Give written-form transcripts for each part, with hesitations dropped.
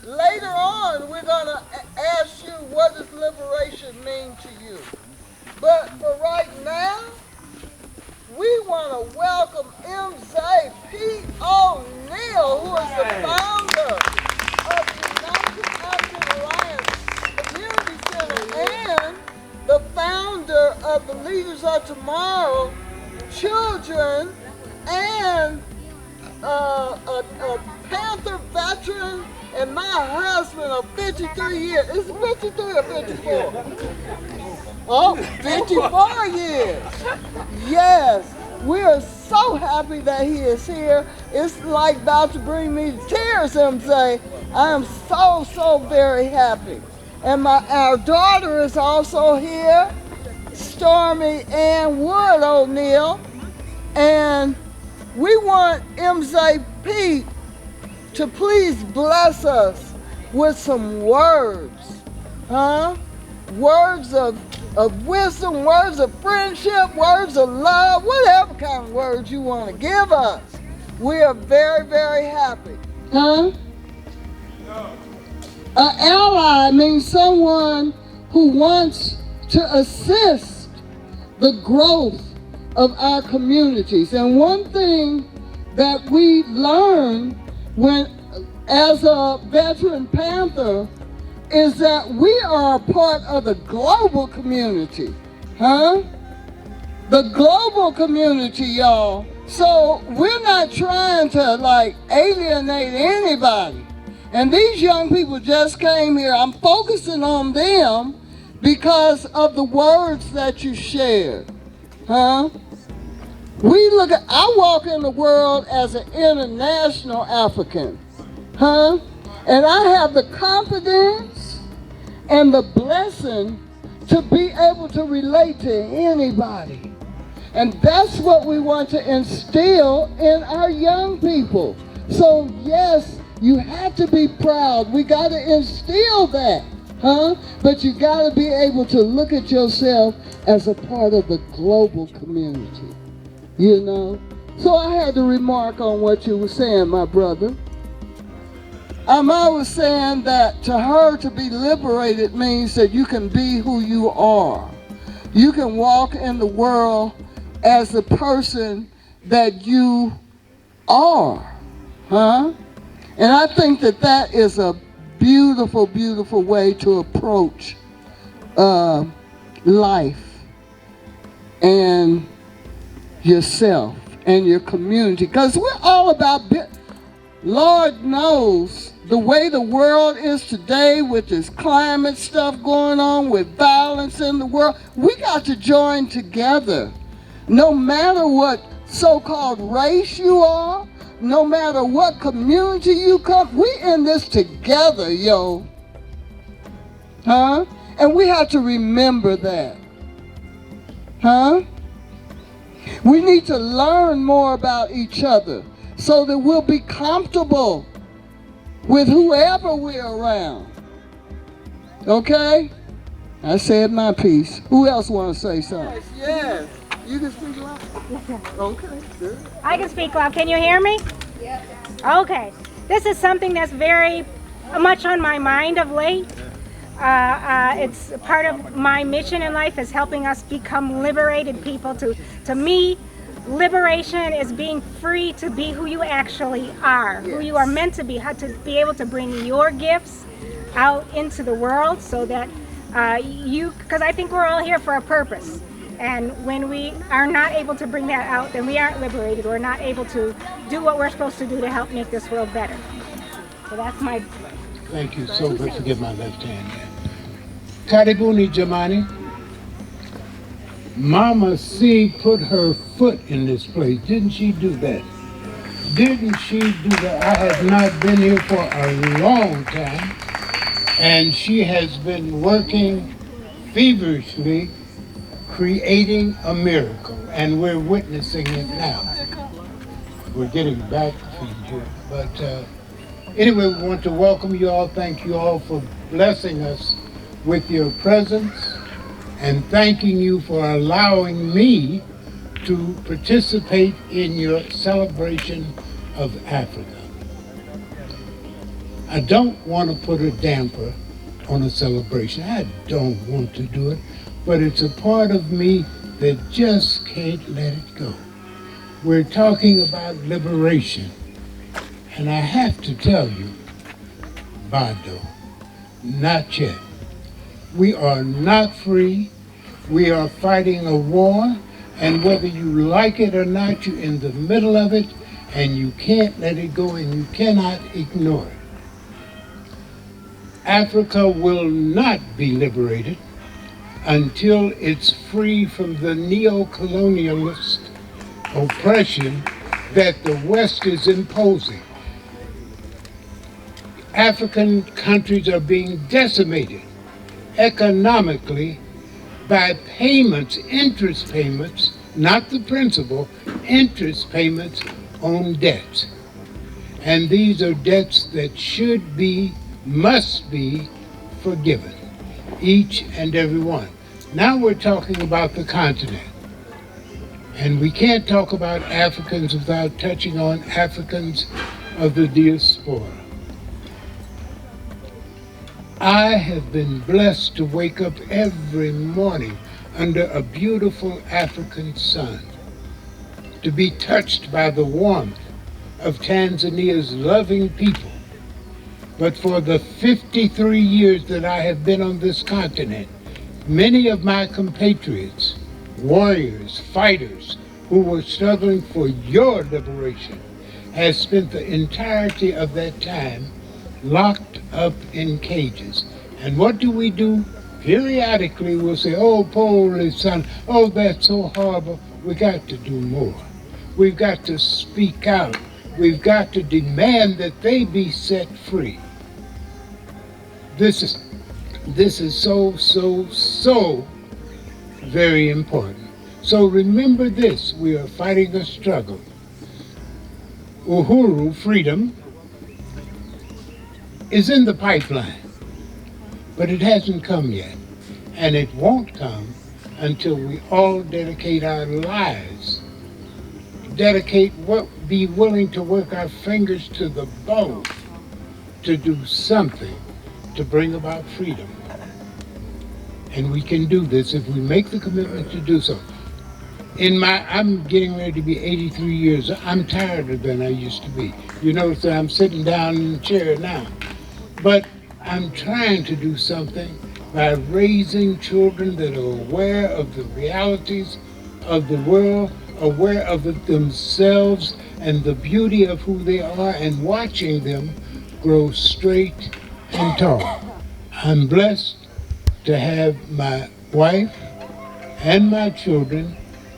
Later on, we're going to ask you what does liberation mean to you. But for right now, we want to welcome M.Z. P. O'Neill, who is the founder of the United African Alliance Community Center and the founder of the Leaders of Tomorrow, Children, and a Panther veteran, and my husband of 53 years. Is it 53 or 54? Oh, 54 years. Yes, we are so happy that he is here. It's like about to bring me to tears, MJ. I am so very happy. And our daughter is also here, Stormy Ann Wood O'Neill. And we want MZP to please bless us with some words, huh? Words of wisdom, words of friendship, words of love, whatever kind of words you want to give us. We are very happy. Huh? An ally means someone who wants to assist the growth of our communities. And one thing that we learned as a veteran Panther is that we are a part of the global community, huh? The global community, y'all. So we're not trying to like alienate anybody. And these young people just came here. I'm focusing on them because of the words that you shared, huh? I walk in the world as an international African, huh? And I have the confidence and the blessing to be able to relate to anybody. And that's what we want to instill in our young people. So yes, you have to be proud. We got to instill that, huh? But you got to be able to look at yourself as a part of the global community, you know? So I had to remark on what you were saying, my brother. I was saying that to her to be liberated means that you can be who you are. You can walk in the world as the person that you are, huh? And I think that that is a beautiful way to approach life and yourself and your community. Because we're all about, Lord knows, the way the world is today with this climate stuff going on, with violence in the world, we got to join together. No matter what so-called race you are, no matter what community you come, we in this together, yo. Huh? And we have to remember that. Huh? We need to learn more about each other so that we'll be comfortable with whoever we're around. Okay? I said my piece. Who else want to say something? Yes. You can speak loud. Okay, good. I can speak loud. Can you hear me? Yeah. Okay. This is something that's very much on my mind of late. It's part of my mission in life is helping us become liberated people. To me, liberation is being free to be who you actually are, who you are meant to be, how to be able to bring your gifts out into the world so that because I think we're all here for a purpose. And when we are not able to bring that out, then we aren't liberated. We're not able to do what we're supposed to do to help make this world better. So that's my... Thank you so much. Forgive my left hand. Karibuni Jamani. Mama C put her foot in this place. Didn't she do that? Didn't she do that? I have not been here for a long time. And she has been working feverishly, creating a miracle. And we're witnessing it now. We're getting back to you. But anyway, we want to welcome you all. Thank you all for blessing us with your presence. And thanking you for allowing me to participate in your celebration of Africa. I don't want to put a damper on a celebration. I don't want to do it, but it's a part of me that just can't let it go. We're talking about liberation, and I have to tell you, Bado, not yet. We are not free. We are fighting a war, and whether you like it or not, you're in the middle of it, and you can't let it go, and you cannot ignore it. Africa will not be liberated until it's free from the neo-colonialist oppression that the West is imposing. African countries are being decimated economically by payments, interest payments, not the principal, interest payments on debts. And these are debts that should be, must be forgiven, each and every one. Now we're talking about the continent. And we can't talk about Africans without touching on Africans of the diaspora. I have been blessed to wake up every morning under a beautiful African sun, to be touched by the warmth of Tanzania's loving people. But for the 53 years that I have been on this continent, many of my compatriots, warriors, fighters, who were struggling for your liberation, has spent the entirety of that time locked up in cages. And what do? Periodically we'll say, oh, poor son, oh, that's so horrible. We got to do more. We've got to speak out. We've got to demand that they be set free. This is so very important. So remember this, we are fighting a struggle. Uhuru, freedom, is in the pipeline, but it hasn't come yet. And it won't come until we all dedicate our lives, be willing to work our fingers to the bone to do something to bring about freedom. And we can do this if we make the commitment to do so. I'm getting ready to be 83 years. I'm tireder than I used to be. You notice that I'm sitting down in the chair now. But I'm trying to do something by raising children that are aware of the realities of the world, aware of it themselves and the beauty of who they are, and watching them grow straight and tall. I'm blessed to have my wife and my children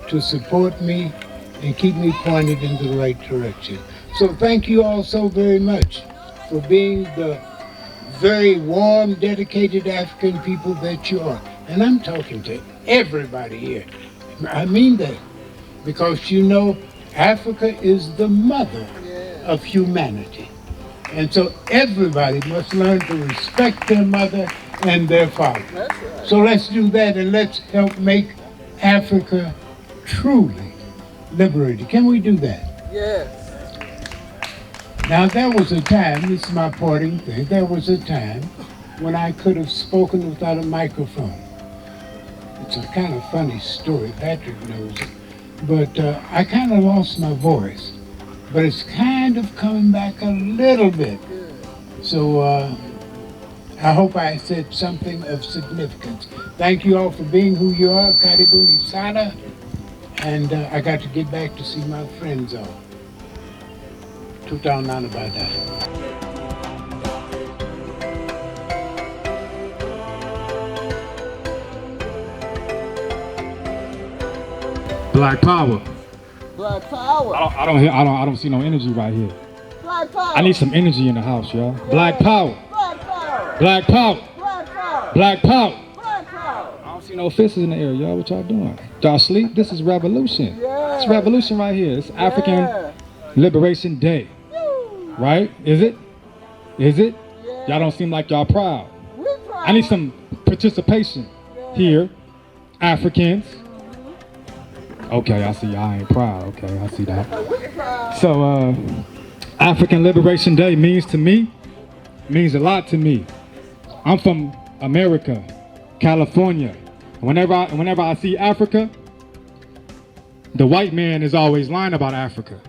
to support me and keep me pointed in the right direction. So thank you all so very much for being the very warm, dedicated African people that you are. And I'm talking to everybody here. I mean that, because you know Africa is the mother of humanity. And so everybody must learn to respect their mother and their father. That's right. So let's do that, and let's help make Africa truly liberated. Can we do that? Yes. Now there was a time, this is my parting thing, there was a time when I could have spoken without a microphone. It's a kind of funny story, Patrick knows it, but I kind of lost my voice, but it's kind of coming back a little bit. So I hope I said something of significance. Thank you all for being who you are, Karibuni Sana, and I got to get back to see my friends all. Black power. Black power. I don't see no energy right here. Black power. I need some energy in the house, y'all. Black power. Black power. Black power. Black power. Black power. Black power. I don't see no fists in the air, y'all. What y'all doing? Y'all sleep? This is revolution. Yeah. It's revolution right here. It's African Liberation Day. Right? Is it? Is it? Yeah. Y'all don't seem like y'all proud. We proud. I need some participation here. Africans. Okay, I see y'all ain't proud. Okay, I see that. We proud. So, African Liberation Day means to me means a lot to me. I'm from America, California. Whenever I see Africa, the white man is always lying about Africa.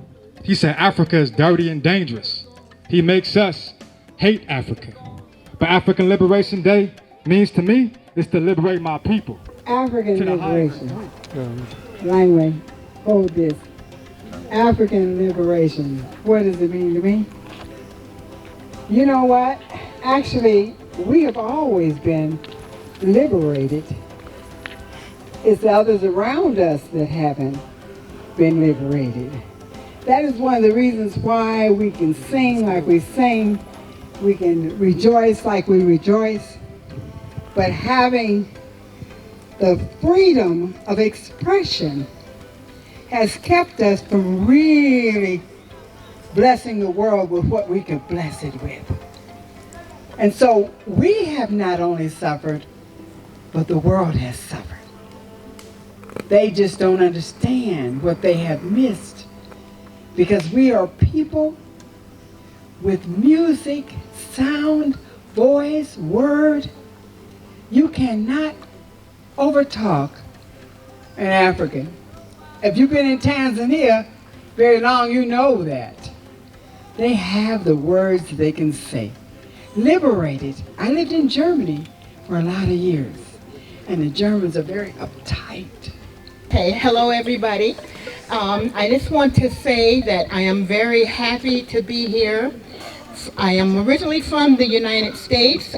He said Africa is dirty and dangerous. He makes us hate Africa. But African Liberation Day means to me is to liberate my people. African liberation. Lang May, hold this. African liberation. What does it mean to me? You know what? Actually, we have always been liberated. It's the others around us that haven't been liberated. That is one of the reasons why we can sing like we sing. We can rejoice like we rejoice. But having the freedom of expression has kept us from really blessing the world with what we could bless it with. And so we have not only suffered, but the world has suffered. They just don't understand what they have missed, because we are people with music, sound, voice, word. You cannot overtalk an African. If you've been in Tanzania very long, you know that. They have the words they can say. Liberated. I lived in Germany for a lot of years, and the Germans are very uptight. Okay, hello everybody. I just want to say that I am very happy to be here. I am originally from the United States.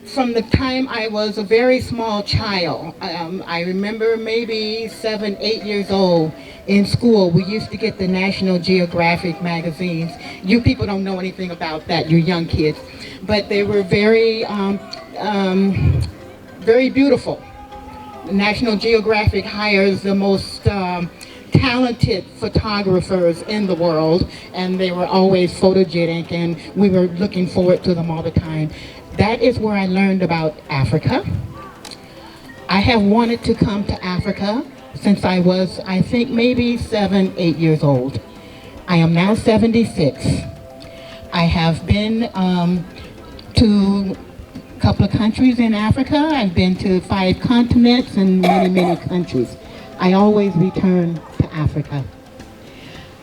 From the time I was a very small child, I remember maybe 7, 8 years old, in school we used to get the National Geographic magazines. You people don't know anything about that, you young kids, but they were very, very beautiful. National Geographic hires the most talented photographers in the world, and they were always photogenic, and we were looking forward to them all the time. That is where I learned about Africa. I have wanted to come to Africa since I was, I think, maybe 7, 8 years old. I am now 76. I have been to a couple of countries in Africa. I've been to 5 continents and many, many countries. I always return to Africa.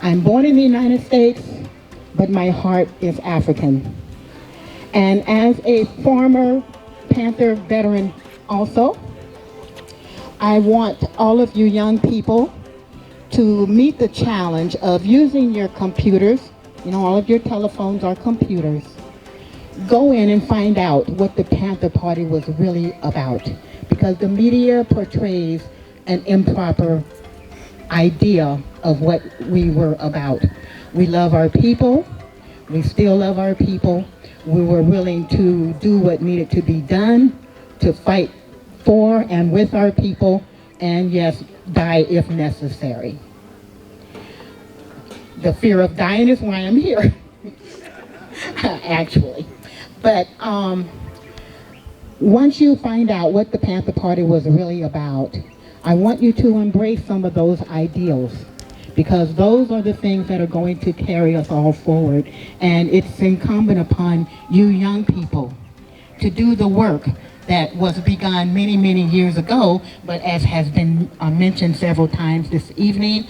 I'm born in the United States, but my heart is African. And as a former Panther veteran also, I want all of you young people to meet the challenge of using your computers. You know, all of your telephones are computers. Go in and find out what the Panther Party was really about, because the media portrays an improper idea of what we were about. We love our people. We still love our people. We were willing to do what needed to be done to fight for and with our people, and yes, die if necessary. The fear of dying is why I'm here, actually. But once you find out what the Panther Party was really about, I want you to embrace some of those ideals, because those are the things that are going to carry us all forward. And it's incumbent upon you young people to do the work that was begun many, many years ago, but as has been mentioned several times this evening,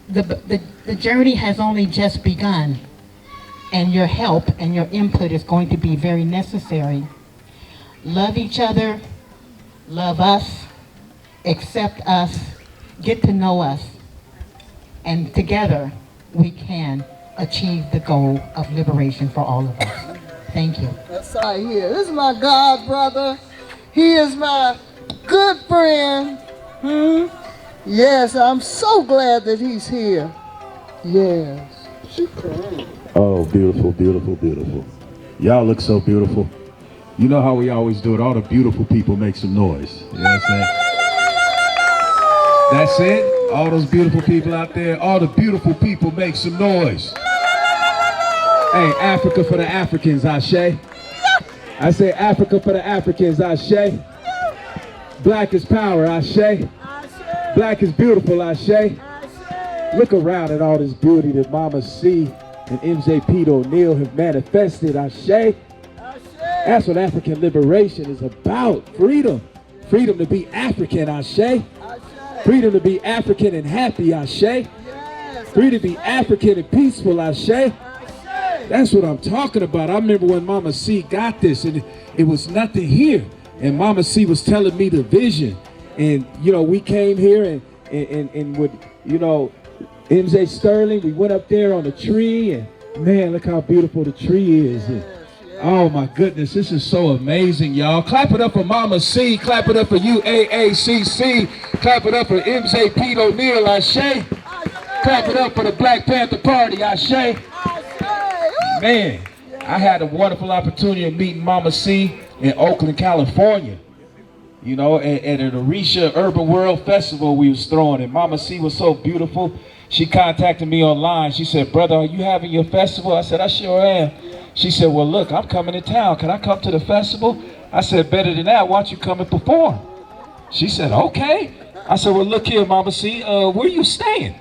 the journey has only just begun, and your help and your input is going to be very necessary. Love each other, love us, accept us, get to know us, and together we can achieve the goal of liberation for all of us. Thank you. That's right here. This is my God brother. He is my good friend. Yes, I'm so glad that he's here. Yes. She crying. Oh, beautiful, beautiful, beautiful. Y'all look so beautiful. You know how we always do it. All the beautiful people make some noise. You know what I'm saying? That's it. All those beautiful people out there, all the beautiful people make some noise. Hey, Africa for the Africans, Ashe. I say Africa for the Africans, Ashe. Black is power, Ashe. Black is beautiful, Ashe. Look around at all this beauty that Mama see. and MJ Pete O'Neill have manifested. Ashe. That's what African liberation is about. Freedom. Freedom to be African, Ashe. Freedom to be African and happy, Ashe. Freedom to be African and peaceful, Ashe. That's what I'm talking about. I remember when Mama C got this and it was nothing here. And Mama C was telling me the vision. And, you know, we came here and with, you know, MJ Sterling, we went up there on the tree and man, look how beautiful the tree is. And, oh my goodness, this is so amazing, y'all. Clap it up for Mama C, clap it up for UAACC, clap it up for MJ Pete O'Neill, Ashe. Clap it up for the Black Panther Party, Ashe. Man, I had a wonderful opportunity of meeting Mama C in Oakland, California. You know, at an Orisha Urban World Festival we was throwing, and Mama C was so beautiful. She contacted me online. She said, brother, are you having your festival? I said, I sure am. She said, well, look, I'm coming to town. Can I come to the festival? I said, better than that, why don't you come and perform? She said, okay. I said, well, look here, Mama C, where you staying?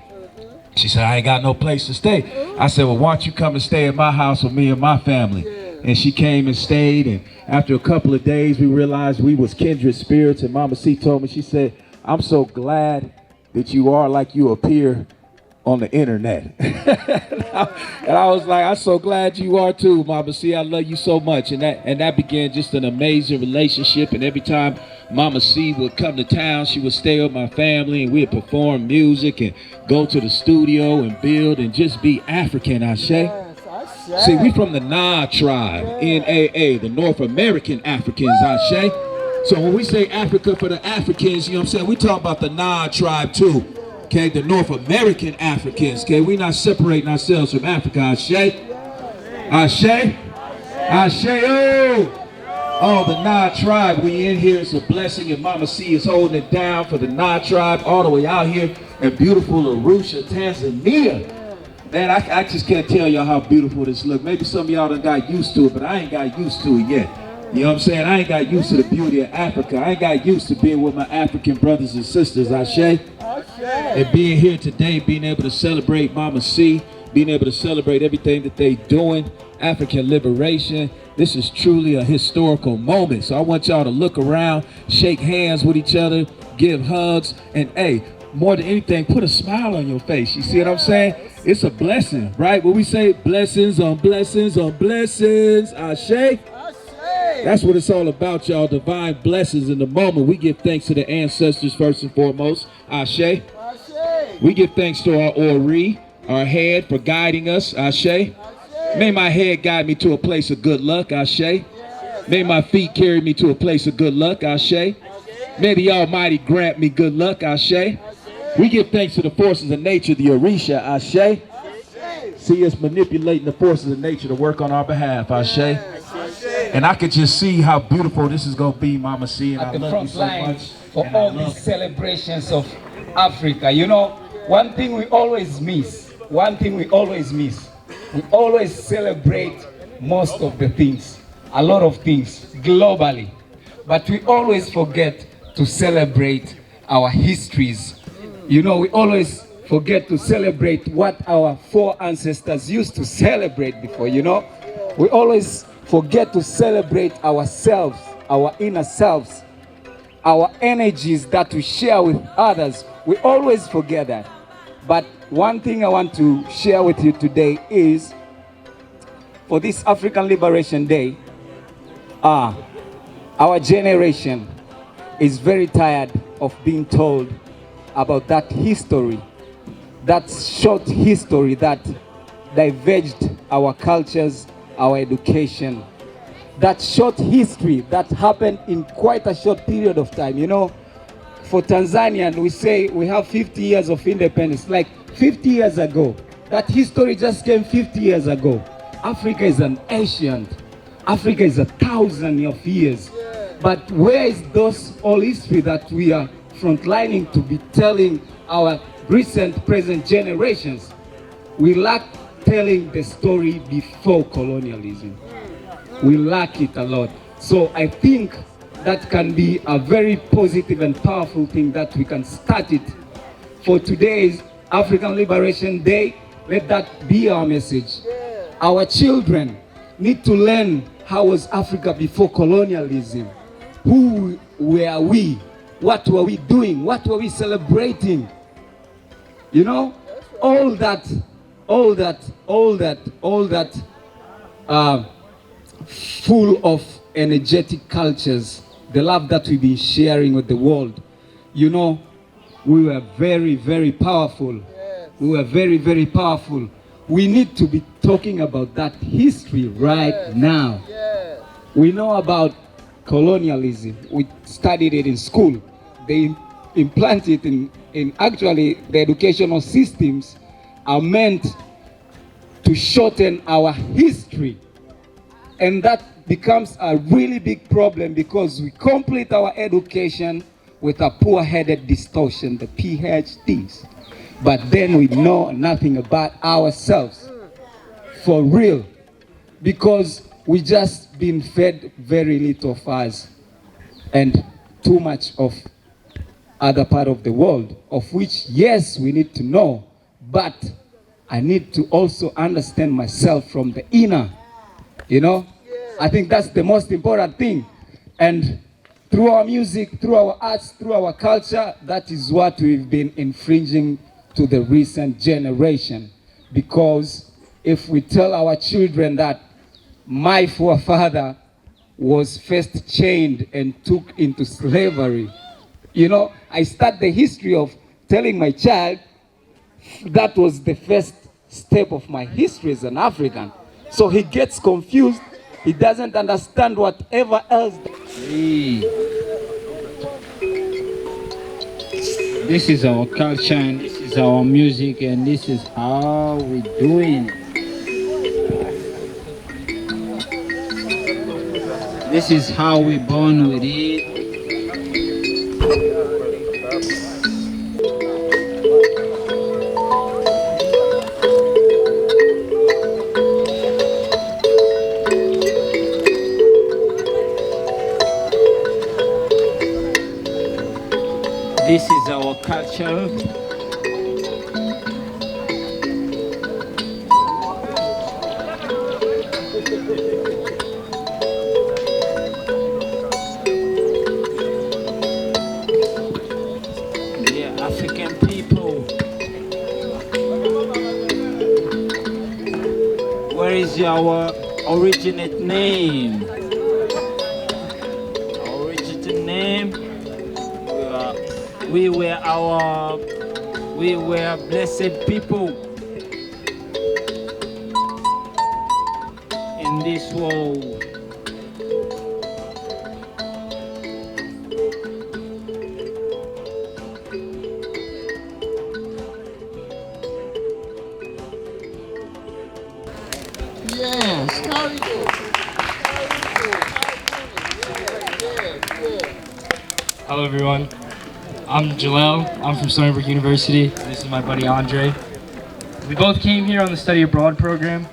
She said, I ain't got no place to stay. I said, well, why don't you come and stay at my house with me and my family? And she came and stayed, and after a couple of days, we realized we was kindred spirits, and Mama C told me, she said, I'm so glad that you are like you appear on the internet. And I was like, I'm so glad you are too, Mama C. I love you so much. And that began just an amazing relationship. And every time Mama C would come to town, she would stay with my family and we'd perform music and go to the studio and build and just be African, Ashe. See, we from the Na tribe, NAA, the North American Africans, Ashe. So when we say Africa for the Africans, you know what I'm saying, we talk about the Na tribe too. Okay, the North American Africans, okay? We're not separating ourselves from Africa, Ashe. Ashe. Ashe, oh. Oh, the Na tribe, we in here, it's a blessing, and Mama C is holding it down for the Na tribe all the way out here in beautiful Arusha, Tanzania. Man, I just can't tell y'all how beautiful this look. Maybe some of y'all done got used to it, but I ain't got used to it yet. You know what I'm saying? I ain't got used to the beauty of Africa. I ain't got used to being with my African brothers and sisters, Ashe. And being here today, being able to celebrate Mama C, being able to celebrate everything that they doing, African liberation. This is truly a historical moment. So I want y'all to look around, shake hands with each other, give hugs, and hey, more than anything, put a smile on your face. You see what I'm saying? It's a blessing, right? When we say blessings on blessings on blessings, Ashe. That's what it's all about, y'all. Divine blessings in the moment. We give thanks to the ancestors first and foremost. Ashe. We give thanks to our Ori, our head, for guiding us. Ashe. May my head guide me to a place of good luck. Ashe. May my feet carry me to a place of good luck. Ashe. May the Almighty grant me good luck. Ashe. We give thanks to the forces of nature, the Orisha. Ashe. See us manipulating the forces of nature to work on our behalf. Ashe. And I could just see how beautiful this is going to be, Mama C. And I love you so much. For all these celebrations of Africa. You know, one thing we always miss. We always celebrate most of the things, a lot of things, globally. But we always forget to celebrate our histories. You know, we always forget to celebrate what our ancestors used to celebrate before, you know. We always forget to celebrate ourselves, our inner selves, our energies that we share with others. We always forget that. But one thing I want to share with you today is, for this African Liberation Day, our generation is very tired of being told about that history, that short history that diverged our cultures, our education, that short history that happened in quite a short period of time. You know, for Tanzania, we say we have 50 years of independence, like 50 years ago. That history just came 50 years ago. Africa is an ancient. Africa is 1,000 years. But where is those old history that we are frontlining to be telling our recent, present generations? We lack telling the story before colonialism. We lack it a lot. So I think that can be a very positive and powerful thing that we can start it. For today's African Liberation Day, let that be our message. Our children need to learn how was Africa before colonialism. Who were we? What were we doing? What were we celebrating? You know, all that full of energetic cultures, the love that we've been sharing with the world. You know, we were very, very powerful. We were very, very powerful. We need to be talking about that history right now. We know about colonialism. We studied it in school. They implant it in actually the educational systems are meant to shorten our history. And that becomes a really big problem because we complete our education with a poor-headed distortion, the PhDs. But then we know nothing about ourselves, for real, because we just been fed very little of us and too much of other part of the world, of which, yes, we need to know, but I need to also understand myself from the inner, you know? I think that's the most important thing. And through our music, through our arts, through our culture, that is what we've been infringing to the recent generation. Because if we tell our children that my forefather was first chained and took into slavery, you know, I start the history of telling my child that was the first step of my history as an African. So he gets confused. He doesn't understand whatever else. This is our culture and this is our music and this is how we doing. This is how we born with it. This is our culture. We are African people. Where is our originate name? Our originate name? We were blessed people in this world. Yes, very good. Hello everyone, I'm Jalel, I'm from Stony Brook University, this is my buddy Andre. We both came here on the study abroad program,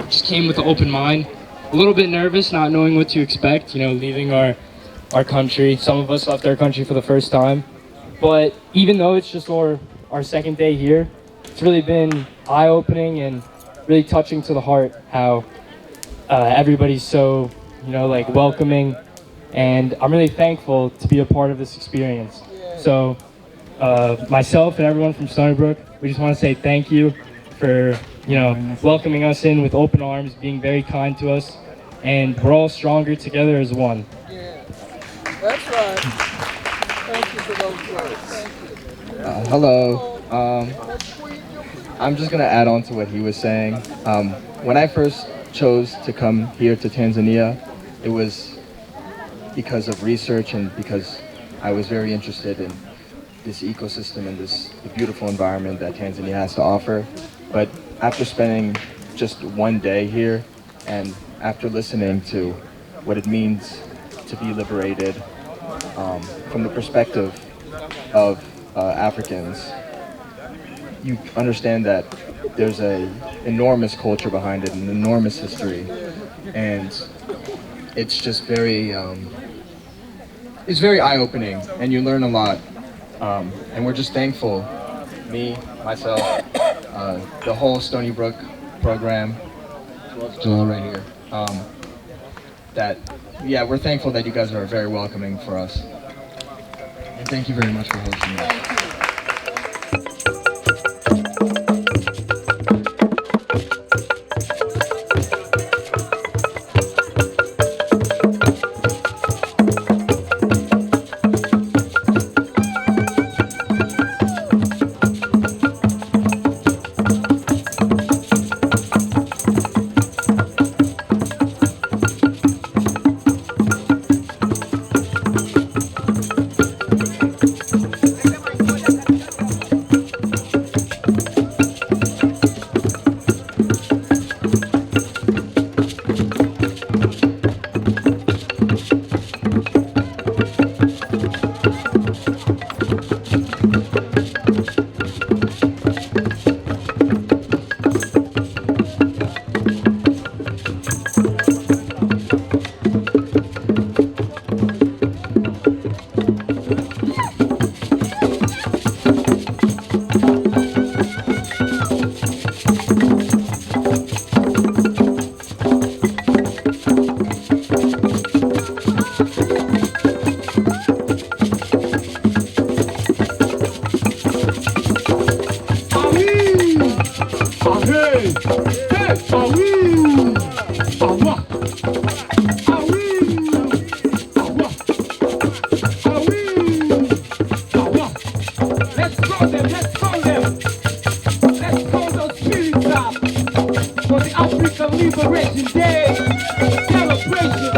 just came with an open mind, a little bit nervous not knowing what to expect, you know, leaving our country. Some of us left our country for the first time, but even though it's just our second day here, it's really been eye-opening and really touching to the heart how everybody's so, you know, like welcoming. And I'm really thankful to be a part of this experience. So myself and everyone from Stony Brook, we just want to say thank you for, you know, welcoming us in with open arms, being very kind to us, and we're all stronger together as one. Yeah, that's right. Thank you for those words. Thank you. Hello. I'm just gonna add on to what he was saying. When I first chose to come here to Tanzania, it was because of research and because I was very interested in this ecosystem and the beautiful environment that Tanzania has to offer. But after spending just one day here and after listening to what it means to be liberated from the perspective of Africans, you understand that there's an enormous culture behind it, an enormous history, and it's just very it's very eye-opening, and you learn a lot, and we're just thankful, me, myself, the whole Stony Brook program, Joel right here. We're thankful that you guys are very welcoming for us. And thank you very much for hosting us. For the African Liberation Day celebration.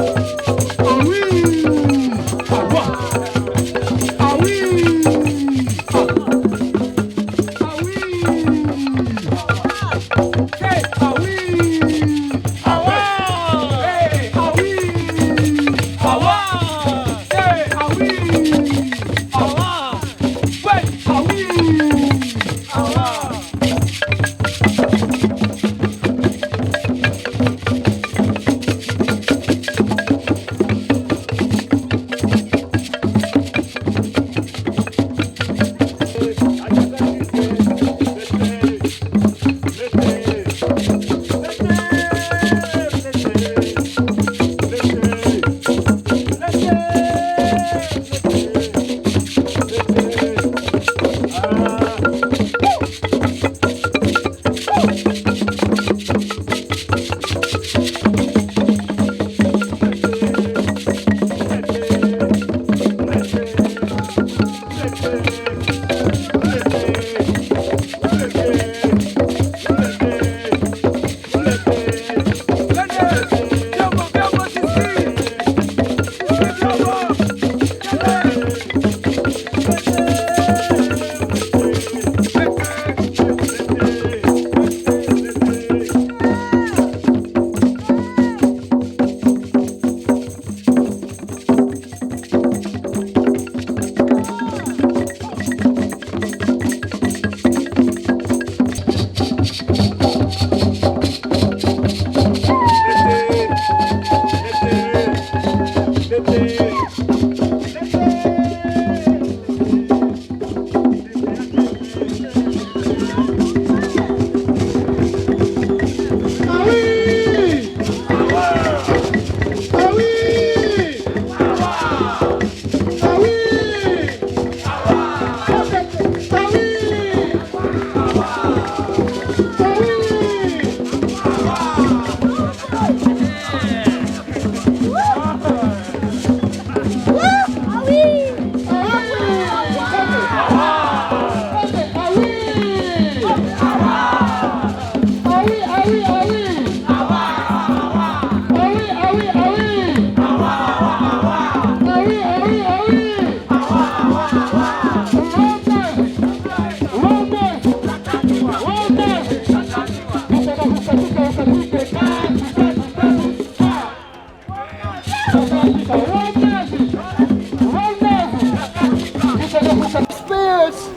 Spirits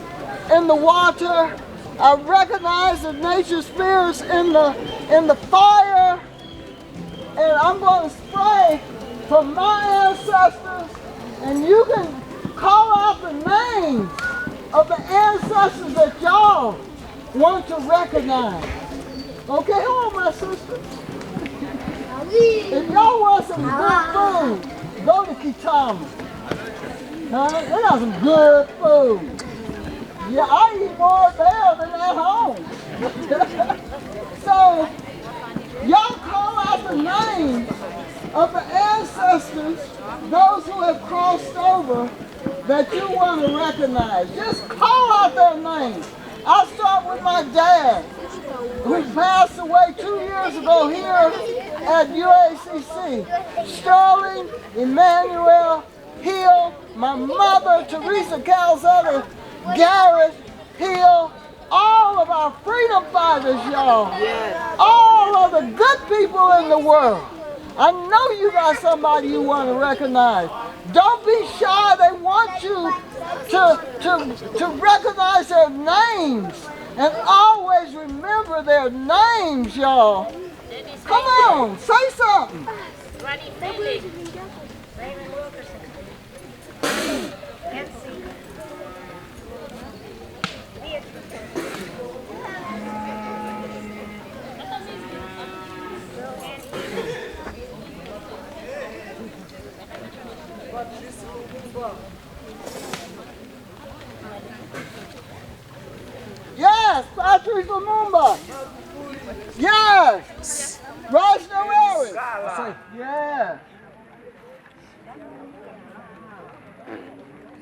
in the water. I recognize the nature spirits in the fire. And I'm going to spray from my ancestors. And you can call out the names of the ancestors that y'all want to recognize. Okay, hold on, my sister. If y'all want some good food, go to Kitama. Huh? They got some good food. Yeah, I eat more there than at home. So, y'all call out the names of the ancestors, those who have crossed over, that you want to recognize. Just call out their names. I'll start with my dad, who passed away 2 years ago here at UAACC. Sterling Emmanuel Hill, my mother, Teresa Calzetta Garrett Hill, all of our freedom fighters, y'all. All of the good people in the world. I know you got somebody you want to recognize. Don't be shy. They want you to recognize their names. And always remember their names, y'all. Come on, say something. Yes, Patrick Lumumba. Yes. Rosemary. Yeah.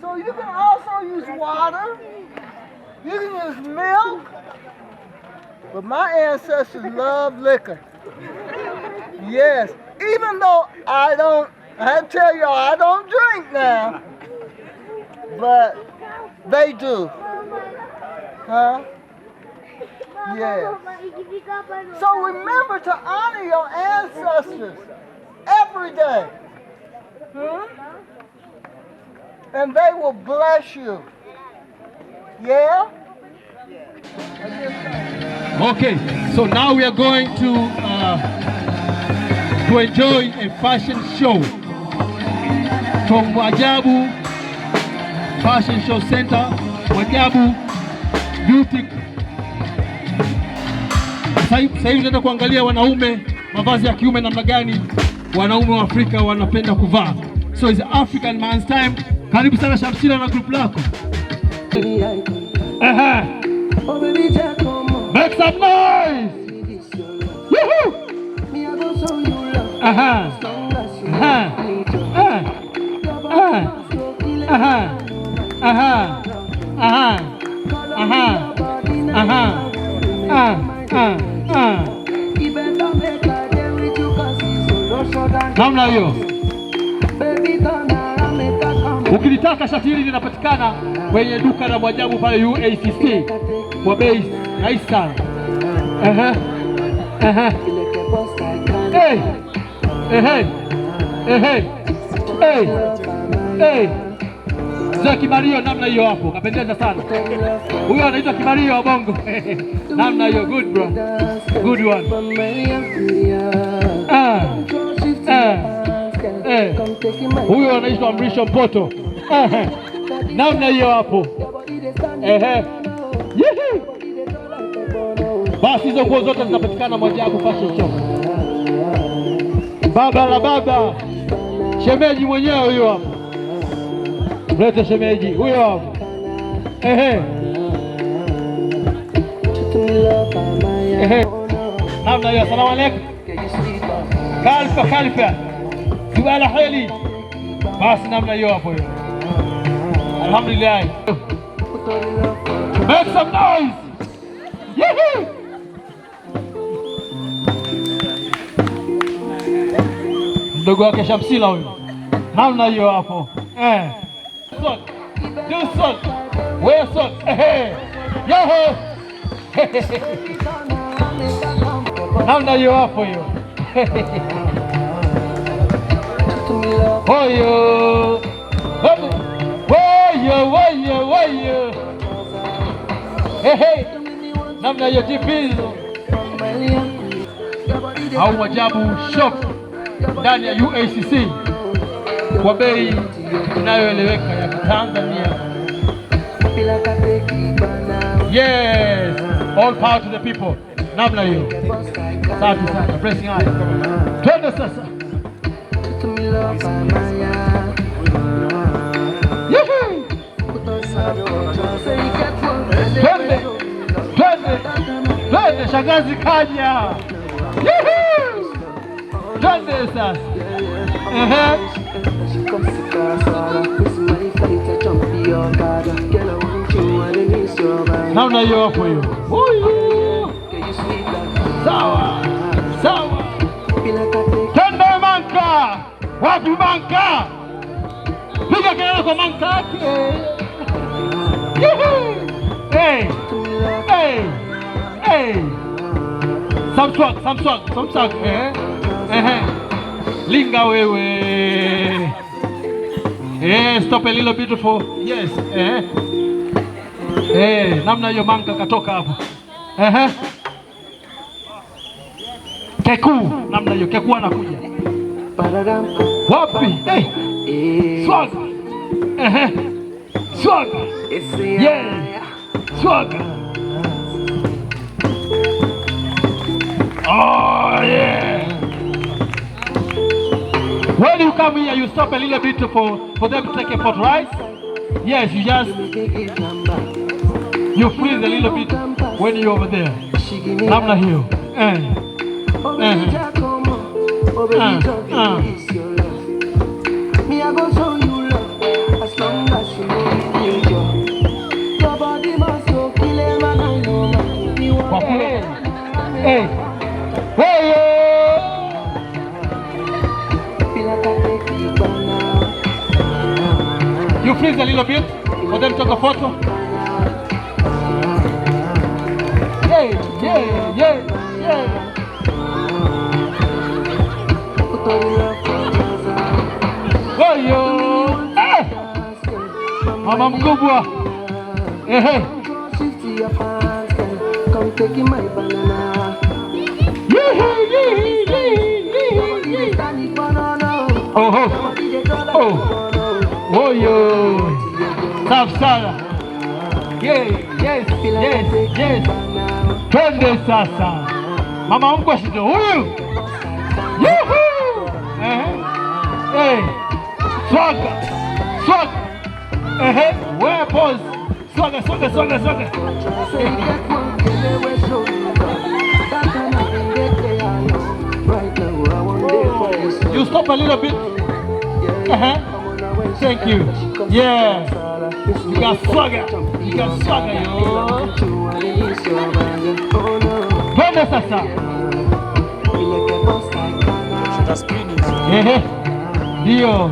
So you can also use water. You can use milk. But my ancestors loved liquor. Yes. Even though I have to tell y'all, I don't drink now. But they do. Huh? Yeah. So remember to honor your ancestors every day. And they will bless you. Yeah? Okay, so now we are going to enjoy a fashion show from Wajabu Fashion Show Center, Wajabu Beauty. Sasa hivi tunaenda kuangalia wanaume mavazi ya kiume namna gani wanaume wa Afrika wanapenda kuvaa. So it's African man's time. Karibu sana Shamsila na group lako. Make some noise. Woohoo! Namna hiyo. Ukilitaka shati hili linapatikana kwenye duka la Mwajabu pale UAACC kwa bei rahisi sana. Za Kimario namna hiyo hapo, kapendeza sana. Huyo anaitwa Kimario wa Bongo. Namna hiyo, good bro. Good one. Huyo anaitwa Mrisho Mpoto. Namna hiyo hapo. Basi hizo nguo zote zinapatikana Mwajabu Fashion Show. Baba la baba. Shemeji mwenyewe huyo hapo. Mlete shemeji huyo hapo. Namna hiyo, asalamu alaykum. Kalfa. Subala heli. Basi namna hiyo hapo hiyo. Alhamdulillah. Make some noise. Yee! Mdogo wake Shamsila huyo. Namna hiyo hapo. Son. Do son. Where son? Yo. Namna hiyo hapo hiyo. Oyo. Woyo. Namna hiyo jipizo. Au Mwajabu shop ndani ya UAACC kwa bei inayoeleweka ya Tanzania. Yes, all power to the people. Namna hiyo. Asante sana. Pressing high. Twende sasa. Twende. Twende. Twende shangazi kaja. Twende sasa. Namna hiyo hapo hiyo. Sawa. Sawa. Twende Manka. Wapi Manka? Piga kelele kwa Manka yake. Hey. Hey. Hey. Some swag. Linga wewe. Stop a little beautiful. Yes. Namna hiyo Manka katoka hapo. Keku, namna hiyo Keku anakuja. Wapi? Swag. Swag. Yeah. Swag. Oh yeah. When you come here, you stop a little bit for them to take a photo, right? Yes, you freeze a little bit when you're over there. Namna hiyo. Me I go show you love as long as you need your body must go kill him and I know man. Hey. You freeze a little bit for them to take a photo. Yeah. Mama mkubwa. Come take my banana. Oh yo. Safsara. Yes. Twende sasa. Mama mkubwa sio huyu. Swag. Where pose? Swag. You stop a little bit. Thank you. Yeah. You got swagger, yo. Twende sasa. Dio.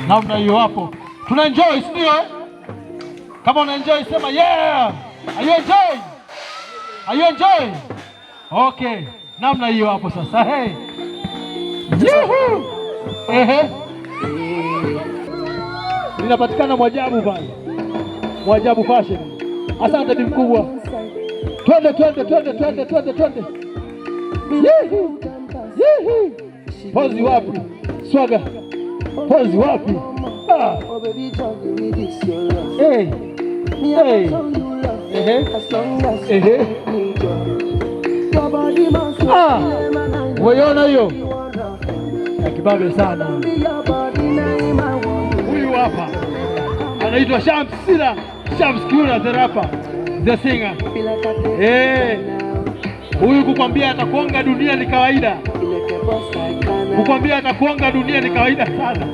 Namna hiyo hapo. Tuna enjoy, sio? Kama una enjoy sema yeah. Are you enjoying? Okay. Namna hiyo hapo sasa. Linapatikana Mwajabu pale. Mwajabu fashion. Asante ni mkubwa. Twende. Pozi wapi? Swaga. Pozi wapi? Weona hiyo? Kibabe sana. Huyu hapa anaitwa Shamskura the rapper, the singer. Huyu kukwambia atakuonga dunia ni kawaida. Kukwambia atakuonga dunia ni kawaida sana.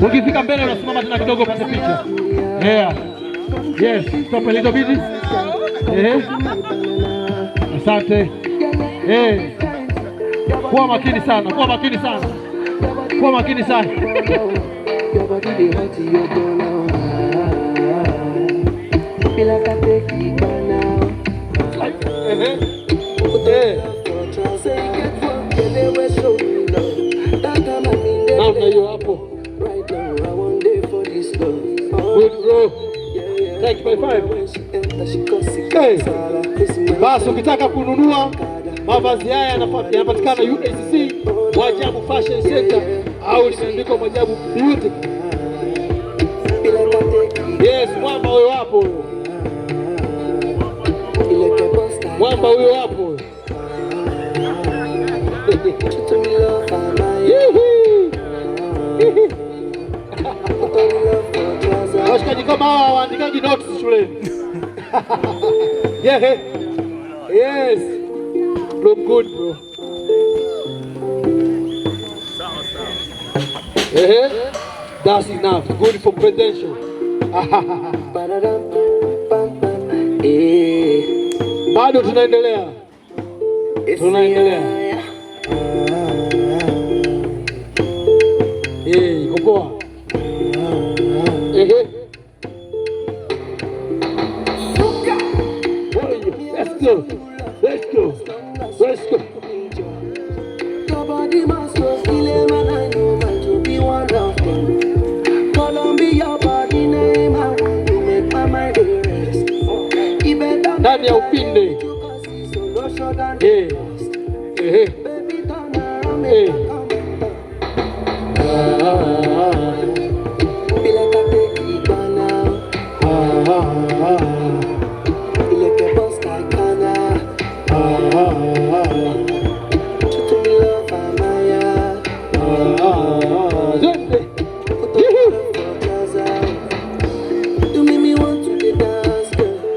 Ukifika mbele unasimama tena kidogo pate picha. Yes, stop a little bit. Asante. Kuwa makini sana. Namna hiyo hapo. Good bro. Thank you by 5. Basi ukitaka kununua mavazi haya yanapatikana UAACC Mwajabu Fashion Center au limeandikwa Mwajabu Beauty. Yes, mwamba huyo hapo. Mwamba huyo hapo. Washikaji kama hawa waandikaji notes shuleni. Yeah. Yes. Look good, bro. That's enough. Good for credential. Bado tunaendelea. Iko poa. Let's go. Nobody must go kill him, and I know man to be one of them. Columbia body name, I want to make my mind rest. Ndani ya upinde. Baby, turn around, make feel like I take it down now. Feel like a boss like Kana.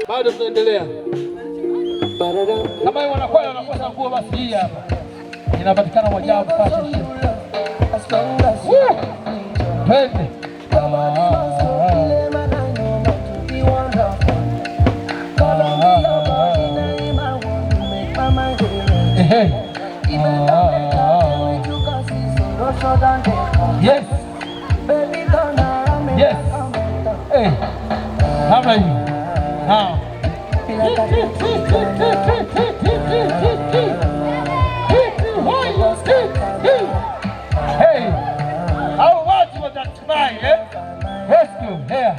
Bado tunaendelea. Kama wanakwaya wanakosa nguo basi hii hapa. Inapatikana Mwajabu Fashion Center. Twende. Yes. Yes. Hey. How are you? Now. Hey. How much was that smile, eh? Let's go. Here.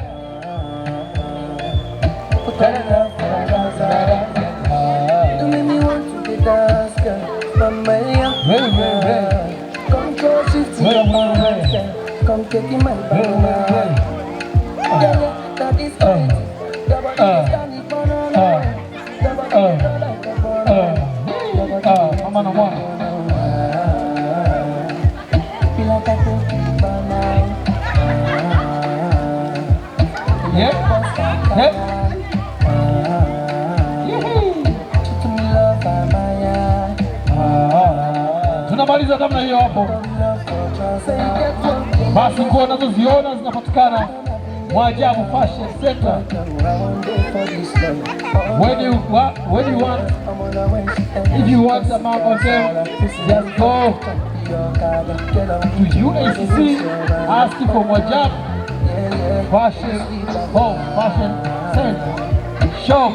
You make me want to dance, girl. Come close it to your mouth, come take in my banana. Yeah, that is crazy. Your body is standing banana. Your body is like a banana. I'm on a one. Feel like I take it banana. Yeah. Tunamaliza namna hiyo hapo. Basi nguo unazoziona zinapatikana Mwajabu Fashion Center. When you want, if you want some of them, just go to UAACC, ask for Mwajabu Fashion Center. Shop.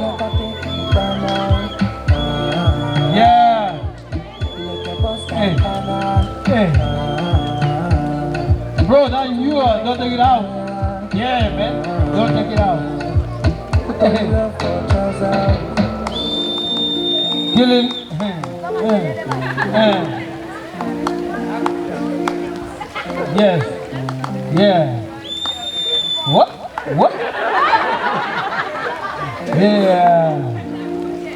Yeah. Hey. Bro, now you don't take it out. Yeah, man. Don't take it out. Killing. Yes. Yeah. What? Yeah.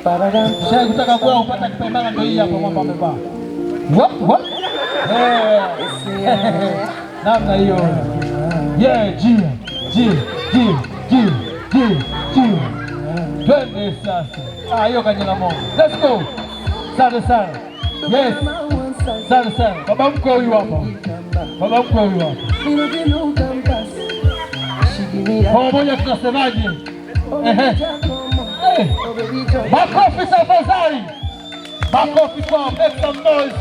Sasa kutaka kwa upata kipembana ndio hii hapo mwamba amevaa. What? Namna hiyo. Yeah, G. Twende sasa. Hiyo kanyana Mungu. Let's go. Sana. Yes. Sana. Baba mkwe huyu hapa. Pamoja tunasemaje? Makofi tafadhali. Makofi kwa make some noise.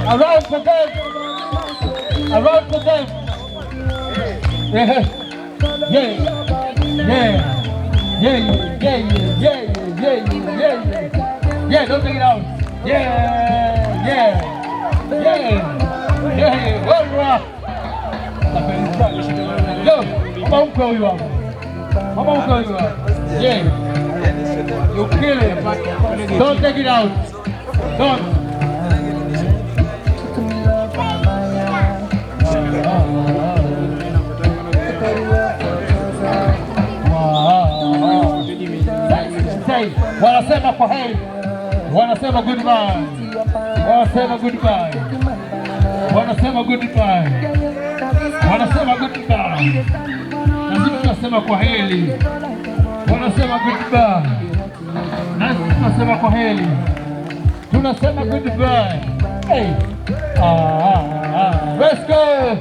Around for them. Yeah, don't take it out. Yeah. Go, come on, you are. Come on, girl. Yeah. You kill it. Don't take it out. Don't. Wanasema kwa heri. Wanasema goodbye. Wanasema goodbye. Wanasema goodbye. Wanasema goodbye. Na sisi tunasema kwa heri. Wanasema goodbye. Na sisi tunasema kwa heri. Tunasema goodbye. Hey. Let's go.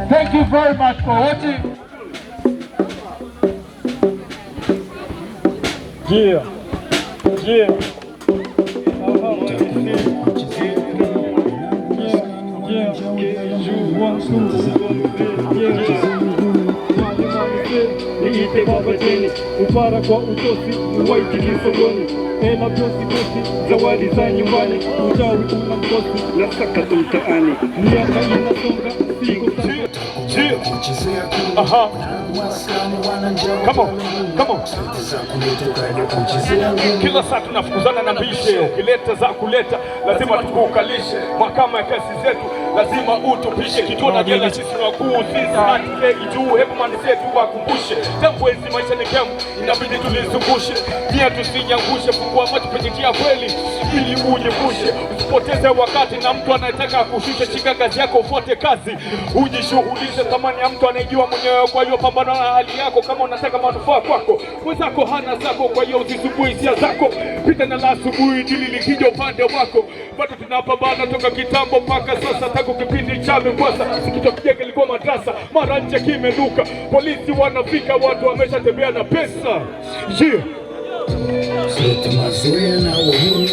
Thank you very much for watching. Yeah. Yeah. Upara kwa utosi, uwaiti ni sogoni. Hela bosi, zawadi za nyumbani. Uchawi una mkosi, na saka tu mtaani. Miaka inasonga, siku sasa. Aha. Come on, come on. Kila saa tunafukuzana na mbishe. Ukileta za kuleta, lazima tukukalishe. Mahakama ya kesi zetu, lazima utupishe. Kituo na jela sisi ni wakuu, sisi hati kegi juu. Hebu mani zetu wakumbushe. Tangu enzi maisha ni kemu, inabidi tulizungushe. Nia tusinyangushe, fungua macho penye njia kweli ili ujivushe. Usipoteze wakati na mtu anayetaka kushusha. Shika kazi yako, ufuate kazi, ujishughulishe. Thamani ya mtu anayejua mwenyewe, kwa hiyo pambana na hali yako. Kama unataka manufaa kwako, mwenzako hana zako, kwa hiyo usisumbue hisia zako. Pita na la asubuhi dili likija upande wako. Bado tunapambana toka kitambo mpaka sasa, tangu kipindi cha Mkwasa. Sikito kijenge ilikuwa madrasa, mara nje kimenuka. Polisi wanafika, watu wameshatembea na pesa. Yeah. Sote mazoea na wahuni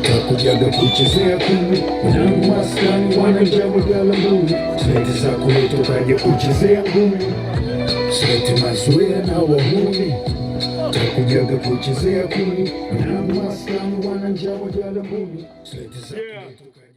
takujaga kuchezea kumi. Wanangu maskani wanajabu galambuni. Slete za kuletokaje kuchezea ngumi. Sote mazoea na wahuni takujaga kuchezea kumi. Wanangu maskani wanajabu galambuni. Slete za kuletokaje